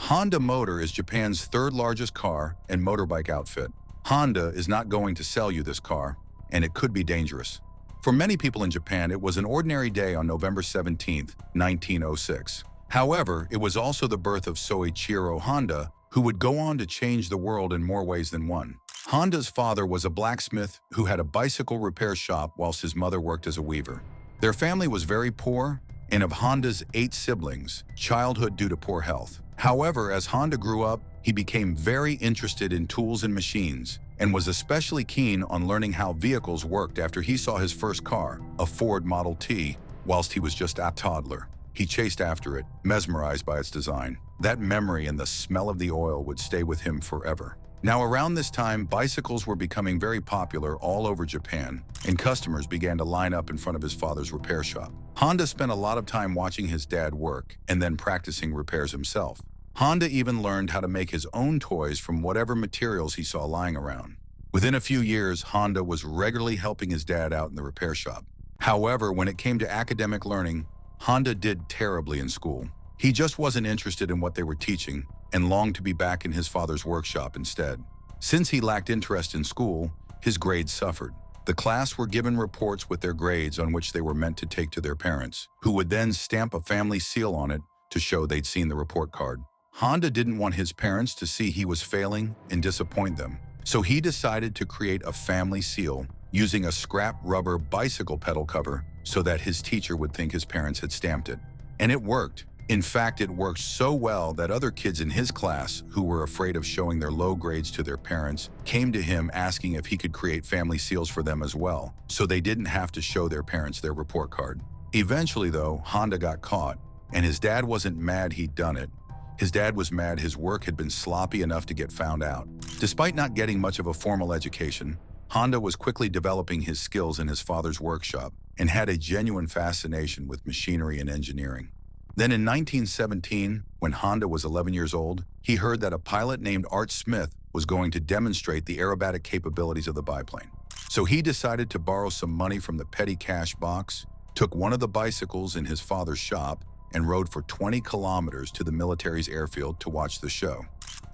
Honda Motor is Japan's third largest car and motorbike outfit. Honda is not going to sell you this car, and it could be dangerous. For many people in Japan, it was an ordinary day on November 17, 1906. However, it was also the birth of Soichiro Honda, who would go on to change the world in more ways than one. Honda's father was a blacksmith who had a bicycle repair shop whilst his mother worked as a weaver. Their family was very poor, and of Honda's 8 siblings, childhood due to poor health. However, as Honda grew up, he became very interested in tools and machines, and was especially keen on learning how vehicles worked after he saw his first car, a Ford Model T, whilst he was just a toddler. He chased after it, mesmerized by its design. That memory and the smell of the oil would stay with him forever. Now, around this time, bicycles were becoming very popular all over Japan, and customers began to line up in front of his father's repair shop. Honda spent a lot of time watching his dad work and then practicing repairs himself. Honda even learned how to make his own toys from whatever materials he saw lying around. Within a few years, Honda was regularly helping his dad out in the repair shop. However, when it came to academic learning, Honda did terribly in school. He just wasn't interested in what they were teaching and longed to be back in his father's workshop instead. Since he lacked interest in school, his grades suffered. The class were given reports with their grades on which they were meant to take to their parents, who would then stamp a family seal on it to show they'd seen the report card. Honda didn't want his parents to see he was failing and disappoint them, so he decided to create a family seal using a scrap rubber bicycle pedal cover so that his teacher would think his parents had stamped it. And it worked. In fact, it worked so well that other kids in his class who were afraid of showing their low grades to their parents came to him asking if he could create family seals for them as well, so they didn't have to show their parents their report card. Eventually, though, Honda got caught, and his dad wasn't mad he'd done it. His dad was mad his work had been sloppy enough to get found out. Despite not getting much of a formal education, Honda was quickly developing his skills in his father's workshop and had a genuine fascination with machinery and engineering. Then in 1917, when Honda was 11 years old, he heard that a pilot named Art Smith was going to demonstrate the aerobatic capabilities of the biplane. So he decided to borrow some money from the petty cash box, took one of the bicycles in his father's shop, and rode for 20 kilometers to the military's airfield to watch the show.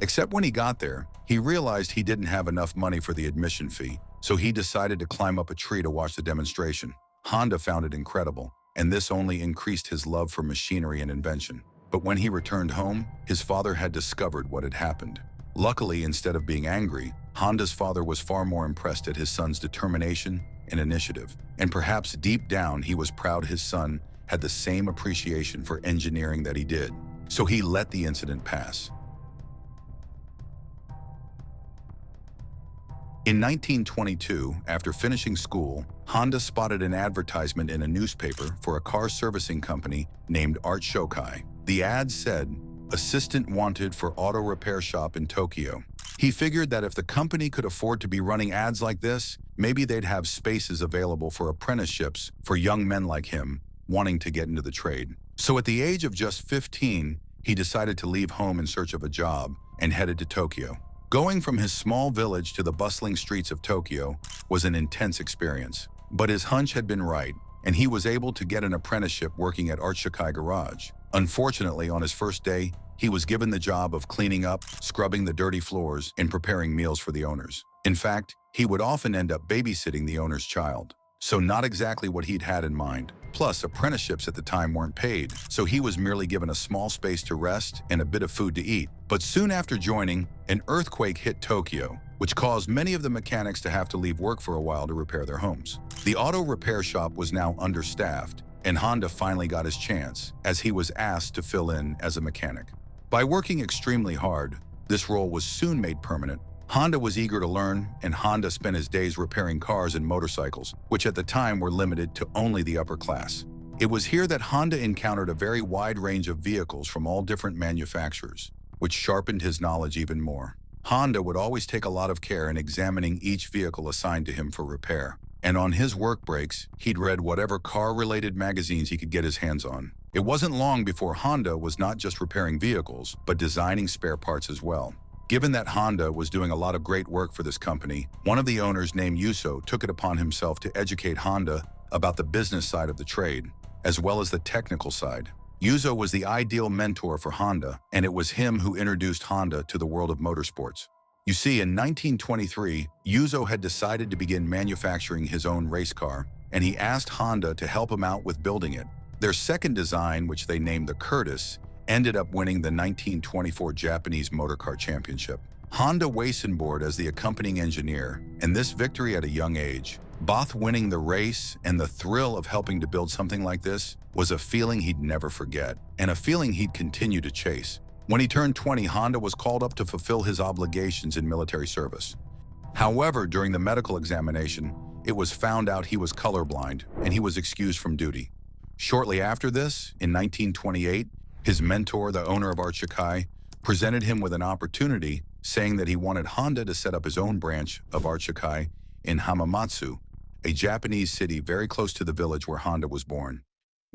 Except when he got there, he realized he didn't have enough money for the admission fee, so he decided to climb up a tree to watch the demonstration. Honda found it incredible, and this only increased his love for machinery and invention. But when he returned home, his father had discovered what had happened. Luckily, instead of being angry, Honda's father was far more impressed at his son's determination and initiative. And perhaps deep down, he was proud his son had the same appreciation for engineering that he did. So he let the incident pass. In 1922, after finishing school, Honda spotted an advertisement in a newspaper for a car servicing company named Art Shokai. The ad said, "Assistant wanted for auto repair shop in Tokyo." He figured that if the company could afford to be running ads like this, maybe they'd have spaces available for apprenticeships for young men like him wanting to get into the trade. So at the age of just 15, he decided to leave home in search of a job and headed to Tokyo. Going from his small village to the bustling streets of Tokyo was an intense experience. But his hunch had been right, and he was able to get an apprenticeship working at Art Shokai Garage. Unfortunately, on his first day, he was given the job of cleaning up, scrubbing the dirty floors, and preparing meals for the owners. In fact, he would often end up babysitting the owner's child. So not exactly what he'd had in mind. Plus, apprenticeships at the time weren't paid, so he was merely given a small space to rest and a bit of food to eat. But soon after joining, an earthquake hit Tokyo, which caused many of the mechanics to have to leave work for a while to repair their homes. The auto repair shop was now understaffed, and Honda finally got his chance, as he was asked to fill in as a mechanic. By working extremely hard, this role was soon made permanent. Honda was eager to learn, and Honda spent his days repairing cars and motorcycles, which at the time were limited to only the upper class. It was here that Honda encountered a very wide range of vehicles from all different manufacturers, which sharpened his knowledge even more. Honda would always take a lot of care in examining each vehicle assigned to him for repair. And on his work breaks, he'd read whatever car-related magazines he could get his hands on. It wasn't long before Honda was not just repairing vehicles, but designing spare parts as well. Given that Honda was doing a lot of great work for this company, one of the owners named Yuso took it upon himself to educate Honda about the business side of the trade, as well as the technical side. Yuzo was the ideal mentor for Honda, and it was him who introduced Honda to the world of motorsports. You see, in 1923, Yuzo had decided to begin manufacturing his own race car, and he asked Honda to help him out with building it. Their second design, which they named the Curtiss, ended up winning the 1924 Japanese Motor Car Championship. Honda Weissenboard as the accompanying engineer, and this victory at a young age, both winning the race and the thrill of helping to build something like this, was a feeling he'd never forget, and a feeling he'd continue to chase. When he turned 20, Honda was called up to fulfill his obligations in military service. However, during the medical examination, it was found out he was colorblind, and he was excused from duty. Shortly after this, in 1928, his mentor, the owner of Art Shikai, presented him with an opportunity, saying that he wanted Honda to set up his own branch of Art Shikai in Hamamatsu, a Japanese city very close to the village where Honda was born.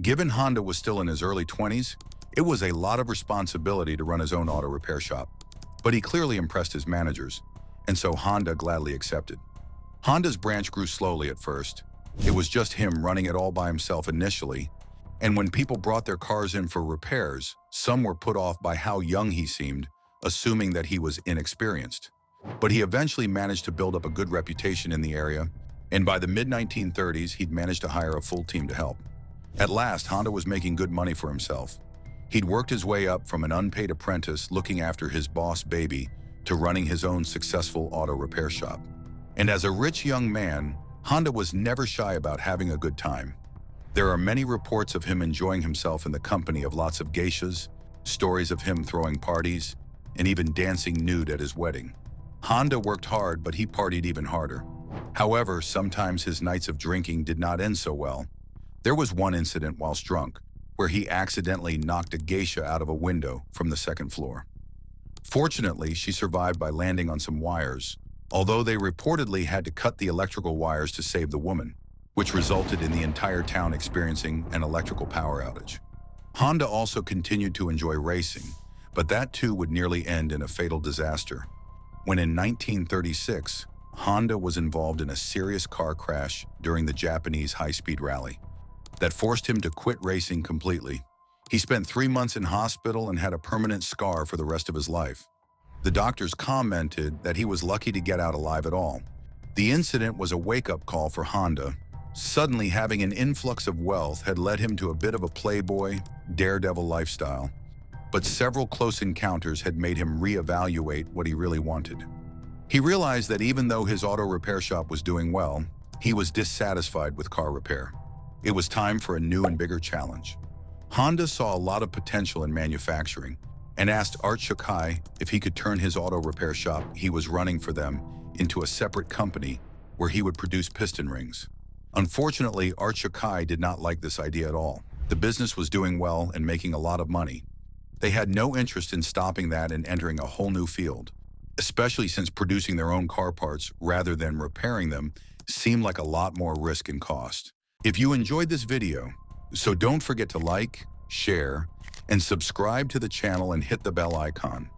Given Honda was still in his early 20s, it was a lot of responsibility to run his own auto repair shop. But he clearly impressed his managers, and so Honda gladly accepted. Honda's branch grew slowly at first. It was just him running it all by himself initially, and when people brought their cars in for repairs, some were put off by how young he seemed, assuming that he was inexperienced. But he eventually managed to build up a good reputation in the area, and by the mid-1930s, he'd managed to hire a full team to help. At last, Honda was making good money for himself. He'd worked his way up from an unpaid apprentice looking after his boss baby to running his own successful auto repair shop. And as a rich young man, Honda was never shy about having a good time. There are many reports of him enjoying himself in the company of lots of geishas, stories of him throwing parties, and even dancing nude at his wedding. Honda worked hard, but he partied even harder. However, sometimes his nights of drinking did not end so well. There was one incident whilst drunk, where he accidentally knocked a geisha out of a window from the second floor. Fortunately, she survived by landing on some wires, although they reportedly had to cut the electrical wires to save the woman, which resulted in the entire town experiencing an electrical power outage. Honda also continued to enjoy racing, but that too would nearly end in a fatal disaster, when in 1936, Honda was involved in a serious car crash during the Japanese high-speed rally that forced him to quit racing completely. He spent 3 months in hospital and had a permanent scar for the rest of his life. The doctors commented that he was lucky to get out alive at all. The incident was a wake-up call for Honda. Suddenly, having an influx of wealth had led him to a bit of a playboy, daredevil lifestyle, but several close encounters had made him reevaluate what he really wanted. He realized that even though his auto repair shop was doing well, he was dissatisfied with car repair. It was time for a new and bigger challenge. Honda saw a lot of potential in manufacturing and asked Art Shikai if he could turn his auto repair shop he was running for them into a separate company where he would produce piston rings. Unfortunately, Art Shikai did not like this idea at all. The business was doing well and making a lot of money. They had no interest in stopping that and entering a whole new field, especially since producing their own car parts rather than repairing them seemed like a lot more risk and cost. If you enjoyed this video, so don't forget to like, share, and subscribe to the channel and hit the bell icon.